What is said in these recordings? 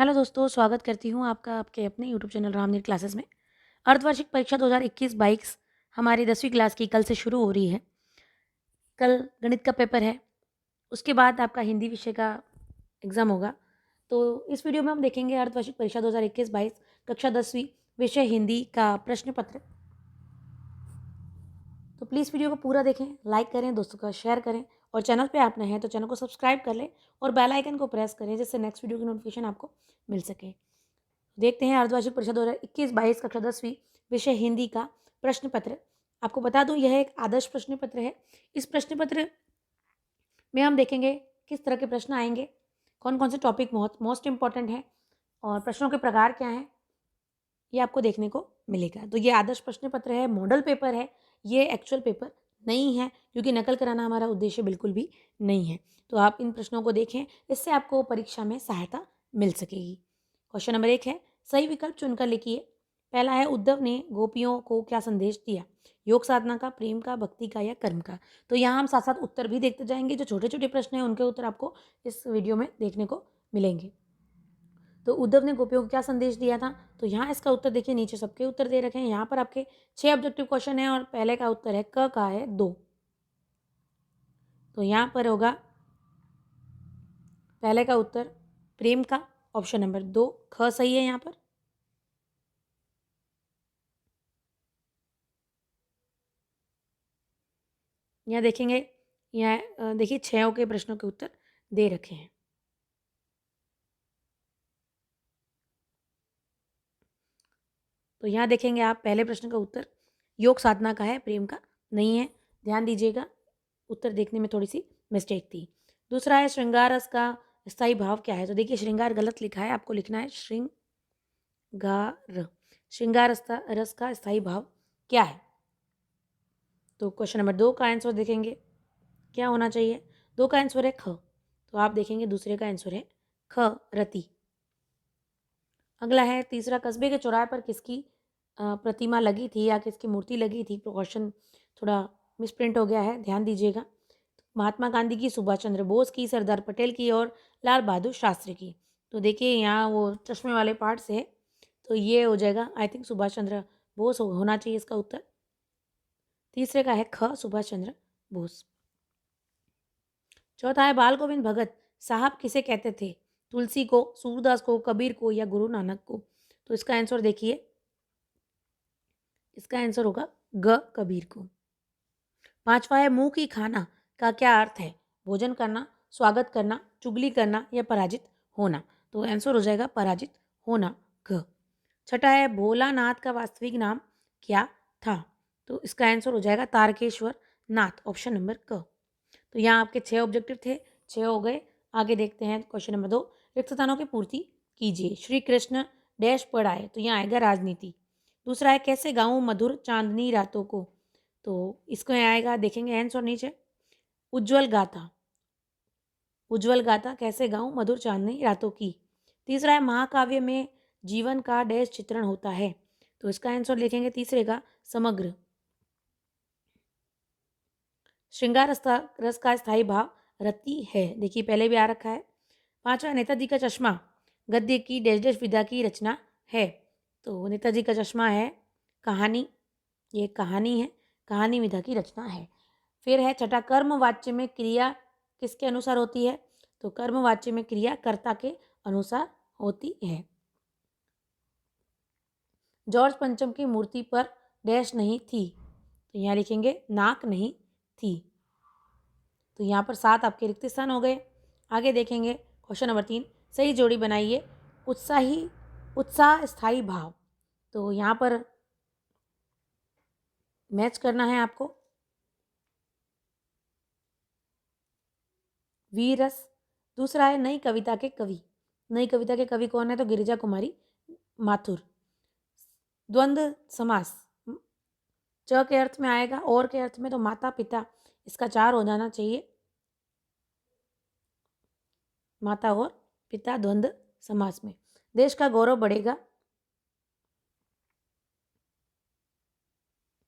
Hello दोस्तों, स्वागत करती हूँ आपका आपके अपने यूट्यूब चैनल रामनीर क्लासेस में। अर्धवार्षिक परीक्षा 2021-22 हमारी 10वीं क्लास की कल से शुरू हो रही है। कल गणित का पेपर है, उसके बाद आपका हिंदी विषय का एग्ज़ाम होगा। तो इस वीडियो में हम देखेंगे अर्धवार्षिक परीक्षा 2021-22 कक्षा 10वीं विषय हिंदी का प्रश्न पत्र। तो प्लीज़ वीडियो को पूरा देखें, लाइक करें, दोस्तों का शेयर करें और चैनल पे आप नए हैं तो चैनल को सब्सक्राइब कर लें और बेल आइकन को प्रेस करें जिससे नेक्स्ट वीडियो की नोटिफिकेशन आपको मिल सके। देखते हैं अर्धवार्षिक परीक्षा 2021-22 कक्षा 10वीं विषय हिंदी का प्रश्न पत्र। आपको बता दूं यह एक आदर्श प्रश्न पत्र है। इस प्रश्न पत्र में हम देखेंगे किस तरह के प्रश्न आएंगे, कौन कौन से टॉपिक मोस्ट इंपॉर्टेंट है और प्रश्नों के प्रकार क्या हैं, ये आपको देखने को मिलेगा। तो ये आदर्श प्रश्न पत्र है, मॉडल पेपर है, ये एक्चुअल पेपर नहीं है क्योंकि नकल कराना हमारा उद्देश्य बिल्कुल भी नहीं है। तो आप इन प्रश्नों को देखें, इससे आपको परीक्षा में सहायता मिल सकेगी। क्वेश्चन नंबर 1 है, सही विकल्प चुनकर लिखिए। पहला है, उद्धव ने गोपियों को क्या संदेश दिया? योग साधना का, प्रेम का, भक्ति का या कर्म का? तो यहाँ हम साथ साथ उत्तर भी देखते जाएंगे। जो छोटे छोटे प्रश्न हैं उनके उत्तर आपको इस वीडियो में देखने को मिलेंगे। तो उद्धव ने गोपियों को क्या संदेश दिया था? तो यहाँ इसका उत्तर देखिए, नीचे सबके उत्तर दे रखे हैं। यहाँ पर आपके 6 ऑब्जेक्टिव क्वेश्चन है और पहले का उत्तर है क का है 2। तो यहाँ पर होगा पहले का उत्तर प्रेम का, ऑप्शन नंबर 2 ख सही है। यहाँ पर यहाँ देखेंगे, यहाँ देखिए 6 के प्रश्नों के उत्तर दे रखे हैं। तो यहाँ देखेंगे आप, पहले प्रश्न का उत्तर योग साधना का है, प्रेम का नहीं है। ध्यान दीजिएगा, उत्तर देखने में थोड़ी सी मिस्टेक थी। दूसरा है, श्रृंगार रस का स्थायी भाव क्या है? तो देखिए श्रृंगार गलत लिखा है, आपको लिखना है श्रृंगार। श्रृंगार रस का स्थायी भाव क्या है? तो क्वेश्चन नंबर 2 का आंसर देखेंगे, क्या होना चाहिए? 2 का आंसर है ख। तो आप देखेंगे दूसरे का आंसर है ख रति। अगला है, तीसरा, कस्बे के चौराहे पर किसकी प्रतिमा लगी थी या किसकी मूर्ति लगी थी? क्वेश्चन थोड़ा मिसप्रिंट हो गया है, ध्यान दीजिएगा। महात्मा गांधी की, सुभाष चंद्र बोस की, सरदार पटेल की और लाल बहादुर शास्त्री की। तो देखिए यहाँ वो चश्मे वाले पार्ट से है, तो ये हो जाएगा आई थिंक सुभाष चंद्र बोस होना चाहिए इसका उत्तर। तीसरे का है ख सुभाष चंद्र बोस। चौथा है, बाल गोविंद भगत साहब किसे कहते थे? तुलसी को, सूरदास को, कबीर को या गुरु नानक को? तो इसका आंसर देखिए, इसका आंसर होगा ग कबीर को। पांचवा है, मुंह की खाना का क्या अर्थ है? भोजन करना, स्वागत करना, चुगली करना या पराजित होना? तो आंसर हो जाएगा पराजित होना, घ। छठा है, भोलानाथ का वास्तविक नाम क्या था? तो इसका आंसर हो जाएगा तारकेश्वर नाथ, ऑप्शन नंबर क। तो यहाँ आपके 6 ऑब्जेक्टिव थे, 6 हो गए। आगे देखते हैं क्वेश्चन नंबर 2, रिक्त स्थानों की पूर्ति कीजिए। श्री कृष्ण डैश पढ़ाए, तो यहाँ आएगा राजनीति। दूसरा है, कैसे गाऊं मधुर चांदनी रातों को? तो इसको यहाँ आएगा, देखेंगे आंसर नीचे, उज्जवल गाथा। उज्जवल गाथा कैसे गाऊं मधुर चांदनी रातों की। तीसरा है, महाकाव्य में जीवन का डैश चित्रण होता है? तो इसका आंसर लिखेंगे तीसरे का समग्र। श्रृंगार रस का स्थायी भाव रति है, देखिए पहले भी आ रखा है। पांचवा, नेताजी का चश्मा गद्य की डैश डैश विधा की रचना है? तो नेताजी का चश्मा है कहानी, ये कहानी है, कहानी विधा की रचना है। फिर है छठा, कर्म वाच्य में क्रिया किसके अनुसार होती है? तो कर्म वाच्य में क्रिया कर्ता के अनुसार होती है। जॉर्ज पंचम की मूर्ति पर डैश नहीं थी? तो यहाँ लिखेंगे नाक नहीं थी। तो यहाँ पर 7 आपके रिक्त स्थान हो गए। आगे देखेंगे क्वेश्चन नंबर 3, सही जोड़ी बनाइए। उत्साह स्थायी भाव, तो यहाँ पर मैच करना है आपको। वीरस। दूसरा है, नई कविता के कवि। नई कविता के कवि कौन है? तो गिरिजा कुमारी माथुर। द्वंद्व समास, च के अर्थ में आएगा, और के अर्थ में, तो माता पिता, इसका 4 हो जाना चाहिए, माता और पिता द्वंद्व समास में। देश का गौरव बढ़ेगा,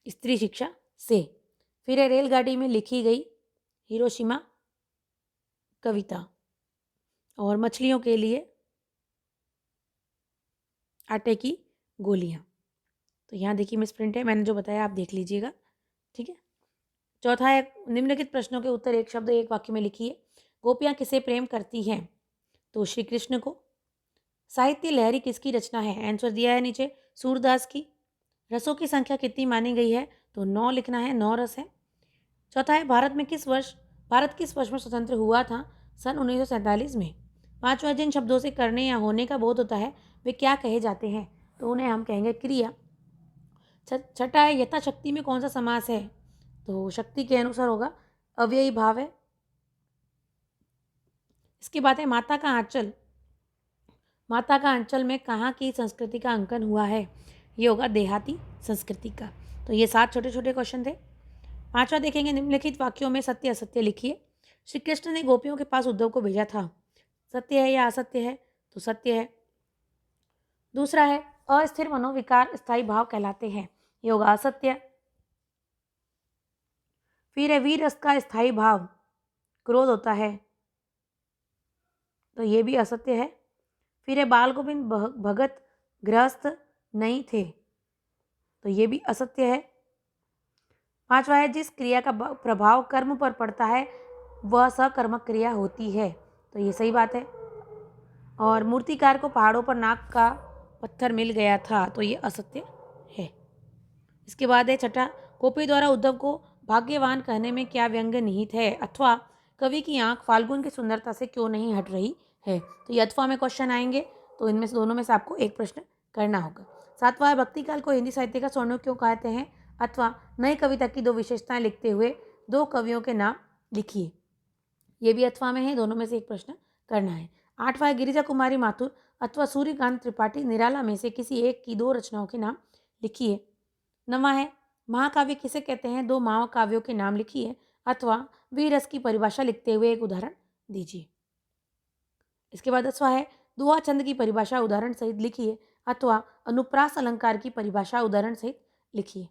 स्त्री शिक्षा से। फिर है, रेलगाड़ी में लिखी गई हिरोशिमा कविता। और मछलियों के लिए आटे की गोलियाँ। तो यहाँ देखिए मिस प्रिंट है, मैंने जो बताया आप देख लीजिएगा, ठीक है। चौथा है निम्नलिखित प्रश्नों के उत्तर एक शब्द एक वाक्य में लिखिए। गोपियाँ किसे प्रेम करती हैं? तो श्री कृष्ण को। साहित्य लहरी किसकी रचना है? आंसर दिया है नीचे, सूरदास की। रसों की संख्या कितनी मानी गई है? तो 9 लिखना है, 9 रस है। चौथा है भारत किस वर्ष में स्वतंत्र हुआ था? सन 1947 में। पांचवा, जिन शब्दों से करने या होने का बोध होता है वे क्या कहे जाते हैं? तो उन्हें हम कहेंगे क्रिया। छठा है यथाशक्ति में कौन सा समास है? तो शक्ति के अनुसार होगा, अव्ययी भाव है। इसके बाद है माता का आंचल। माता का अंचल में कहाँ की संस्कृति का अंकन हुआ है? ये होगा देहाती संस्कृति का। तो ये 7 छोटे छोटे क्वेश्चन थे। पांचवा देखेंगे, निम्नलिखित वाक्यों में सत्य असत्य लिखिए। श्री कृष्ण ने गोपियों के पास उद्धव को भेजा था, सत्य है या असत्य है? तो सत्य है। दूसरा है अस्थिर मनोविकार स्थायी भाव कहलाते हैं, ये होगा असत्य। फिर है वीर रस का स्थायी भाव क्रोध होता है, तो ये भी असत्य है। फिर है बाल गोविंद भगत गृहस्थ नहीं थे, तो ये भी असत्य है। पांचवा है जिस क्रिया का प्रभाव कर्म पर पड़ता है वह सकर्मक क्रिया होती है, तो ये सही बात है। और मूर्तिकार को पहाड़ों पर नाग का पत्थर मिल गया था, तो ये असत्य है। इसके बाद है छठा, गोपी द्वारा उद्धव को भाग्यवान कहने में क्या व्यंग निहित है? अथवा कवि की आंख फाल्गुन की सुंदरता से क्यों नहीं हट रही है? तो ये अथवा में क्वेश्चन आएंगे, तो इनमें से दोनों में से आपको एक प्रश्न करना होगा। सातवां है भक्ति काल को हिंदी साहित्य का स्वर्णयुग क्यों कहते हैं? अथवा नई कविता की 2 विशेषताएं लिखते हुए 2 कवियों के नाम लिखिए। ये भी अथवा में है, दोनों में से एक प्रश्न करना है। आठवां है गिरिजा कुमारी माथुर अथवा सूर्यकांत त्रिपाठी निराला में से किसी एक की 2 रचनाओं के नाम लिखिए। नवा है महाकाव्य किसे कहते हैं? 2 महाकाव्यों के नाम लिखिए अथवा वीर रस की परिभाषा लिखते हुए एक उदाहरण दीजिए। इसके बाद 10वां है दुआ छंद की परिभाषा उदाहरण सहित लिखिए अथवा अनुप्रास अलंकार की परिभाषा उदाहरण सहित लिखिए।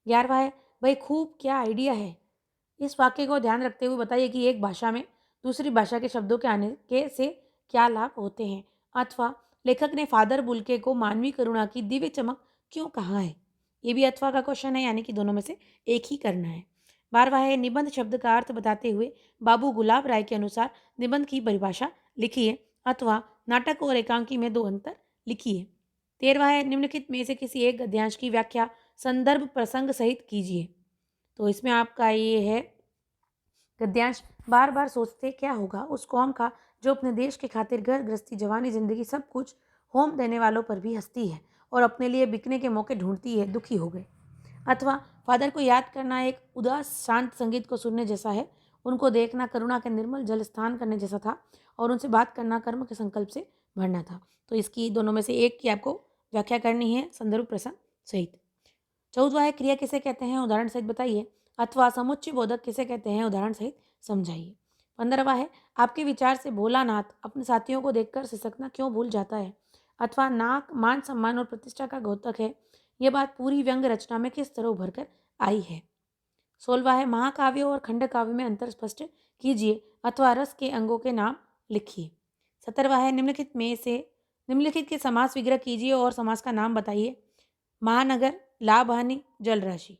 11वां है भाई खूब क्या आइडिया है? इस वाक्य को ध्यान रखते हुए बताइए कि एक भाषा में दूसरी भाषा के शब्दों के आने के से क्या लाभ होते हैं? अथवा लेखक ने फादर बुल्के को मानवीय करुणा की दिव्य चमक क्यों कहा है? ये भी अथवा का क्वेश्चन है, यानी कि दोनों में से एक ही करना है। 12वां है निबंध शब्द का अर्थ बताते हुए बाबू गुलाब राय के अनुसार निबंध की परिभाषा लिखिए अथवा नाटक और एकांकी में 2 अंतर लिखिए। 13वां है निम्नलिखित में से किसी एक गद्यांश की व्याख्या संदर्भ प्रसंग सहित कीजिए। तो इसमें आपका ये है गद्यांश, बार बार सोचते क्या होगा उस कौम का जो अपने देश के खातिर घर गृहस्थी जवानी जिंदगी सब कुछ होम देने वालों पर भी हंसती है और अपने लिए बिकने के मौके ढूंढती है, दुखी हो गए। अथवा फादर को याद करना एक उदास शांत संगीत को सुनने जैसा है, उनको देखना करुणा के निर्मल जल स्नान करने जैसा था और उनसे बात करना कर्म के संकल्प से भरना था। तो इसकी दोनों में से एक की आपको व्याख्या करनी है संदर्भ प्रसंग सहित। 14वां है क्रिया किसे कहते हैं? उदाहरण सहित बताइए अथवा समुच्चय बोधक किसे कहते हैं? उदाहरण सहित समझाइए। 15वां है आपके विचार से भोलानाथ अपने साथियों को देखकर सिसकना क्यों भूल जाता है? अथवा नाक मान सम्मान और प्रतिष्ठा का घोतक है, यह बात पूरी व्यंग रचना में किस तरह उभर कर आई है? 16वां है महाकाव्य और खंड काव्य में अंतर स्पष्ट कीजिए अथवा रस के अंगों के नाम लिखिए। 17वां है निम्नलिखित के समास विग्रह कीजिए और समास का नाम बताइए। महानगर, लाभ हानि, जल राशि।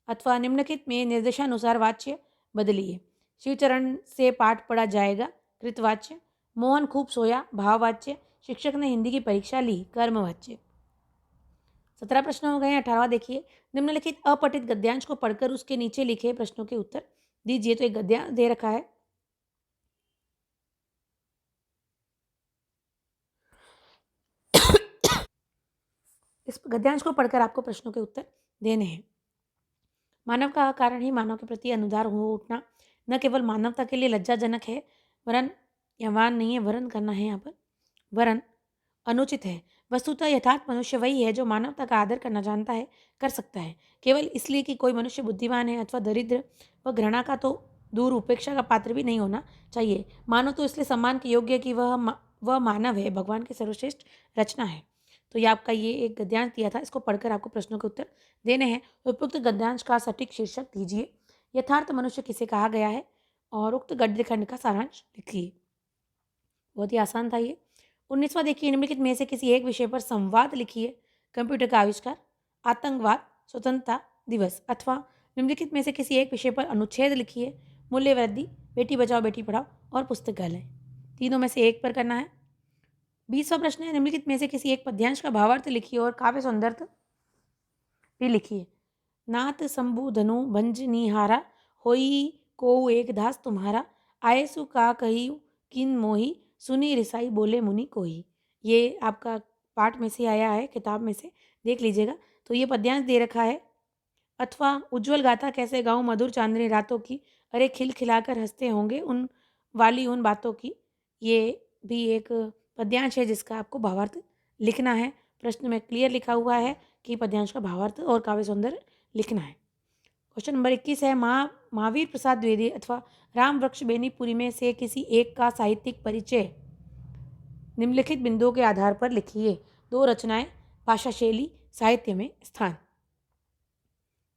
अथवा निम्नलिखित में निर्देशानुसार वाच्य बदलिए। शिवचरण से पाठ पढ़ा जाएगा, कृतवाच्य। मोहन खूब सोया, भाववाच्य। शिक्षक ने हिंदी की परीक्षा ली, कर्मवाच्य। 17 प्रश्न हो गए। 18वां देखिए, निम्नलिखित अपठित गद्यांश को पढ़कर उसके नीचे लिखे प्रश्नों के उत्तर दीजिए। तो एक गद्यांश दे रखा है, इस गद्यांश को पढ़कर आपको प्रश्नों के उत्तर देने हैं। मानव का कारण ही मानव के प्रति अनुदार हो उठना न केवल मानवता के लिए लज्जाजनक है वरन यवान नहीं है, वरन करना है यहाँ पर, वरन अनुचित है। वस्तुतः यथार्थ मनुष्य वही है जो मानवता का आदर करना जानता है, कर सकता है। केवल इसलिए कि कोई मनुष्य बुद्धिमान है अथवा दरिद्र व घृणा का तो दूर उपेक्षा का पात्र भी नहीं होना चाहिए। मानव तो इसलिए सम्मान के योग्य कि वह मानव है, भगवान की सर्वश्रेष्ठ रचना है। तो ये आपका ये एक गद्यांश दिया था, इसको पढ़कर आपको प्रश्नों के उत्तर देने हैं। उपयुक्त गद्यांश का सटीक शीर्षक दीजिए। यथार्थ मनुष्य किसे कहा गया है और उक्त गद्य खंड का सारांश लिखिए। बहुत ही आसान था ये। 19वां देखिए, निम्नलिखित में से किसी एक विषय पर संवाद लिखिए। कंप्यूटर का आविष्कार, आतंकवाद, स्वतंत्रता दिवस। अथवा निम्नलिखित में से किसी एक विषय पर अनुच्छेद लिखिए। मूल्य वृद्धि, बेटी बचाओ बेटी पढ़ाओ और पुस्तकालय। तीनों में से एक पर करना है। 20वां प्रश्न है, निम्नलिखित में से किसी एक पद्यांश का भावार्थ लिखिए और काव्य सौंदर्य भी लिखिए। नाथ शंभु धनु भंज निहारा, होई को एक दास तुम्हारा, आयसु का कही किन मोही, सुनी रिसाई बोले मुनि कोही। ये आपका पाठ में से आया है, किताब में से देख लीजिएगा। तो ये पद्यांश दे रखा है। अथवा उज्ज्वल गाथा कैसे गाऊं मधुर चांदनी रातों की, अरे खिलखिलाकर हंसते होंगे उन बातों की। ये भी एक पद्यांश है जिसका आपको भावार्थ लिखना है। प्रश्न में क्लियर लिखा हुआ है कि पद्यांश का भावार्थ और काव्य सौंदर्य लिखना है। क्वेश्चन नंबर 21 है, महावीर प्रसाद द्विवेदी अथवा राम वृक्ष बेनीपुरी में से किसी एक का साहित्यिक परिचय निम्नलिखित बिंदुओं के आधार पर लिखिए। 2 रचनाएं, भाषा शैली, साहित्य में स्थान।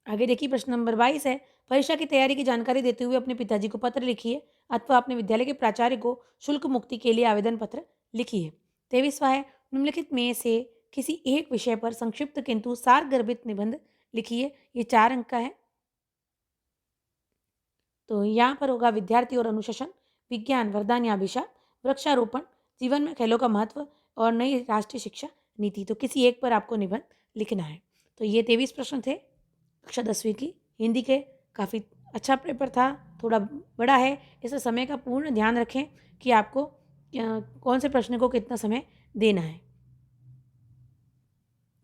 आगे देखिए प्रश्न नंबर 22 है, परीक्षा की तैयारी की जानकारी देते हुए अपने पिताजी को पत्र लिखिए अथवा अपने विद्यालय के प्राचार्य को शुल्क मुक्ति के लिए आवेदन पत्र लिखिए। 23वां है, निम्नलिखित में से किसी एक विषय पर संक्षिप्त किंतु सारगर्भित निबंध लिखिए। ये 4 अंक का है। तो यहाँ पर होगा विद्यार्थी और अनुशासन, विज्ञान वरदान या अभिशाप, वृक्षारोपण, जीवन में खेलों का महत्व और नई राष्ट्रीय शिक्षा नीति। तो किसी एक पर आपको निबंध लिखना है। तो ये 23 प्रश्न थे कक्षा 10वीं की हिंदी के। काफ़ी अच्छा पेपर था, थोड़ा बड़ा है, इसमें समय का पूर्ण ध्यान रखें कि आपको कौन से प्रश्न को कितना समय देना है।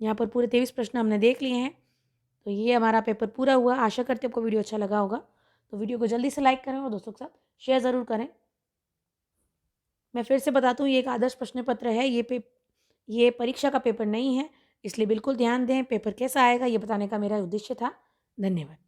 यहाँ पर पूरे 23 प्रश्न हमने देख लिए हैं। तो ये हमारा पेपर पूरा हुआ। आशा करते हैं आपको वीडियो अच्छा लगा होगा। तो वीडियो को जल्दी से लाइक करें और दोस्तों के साथ शेयर ज़रूर करें। मैं फिर से बताता हूँ, ये एक आदर्श प्रश्न पत्र है, ये परीक्षा का पेपर नहीं है, इसलिए बिल्कुल ध्यान दें। पेपर कैसा आएगा ये बताने का मेरा उद्देश्य था। धन्यवाद।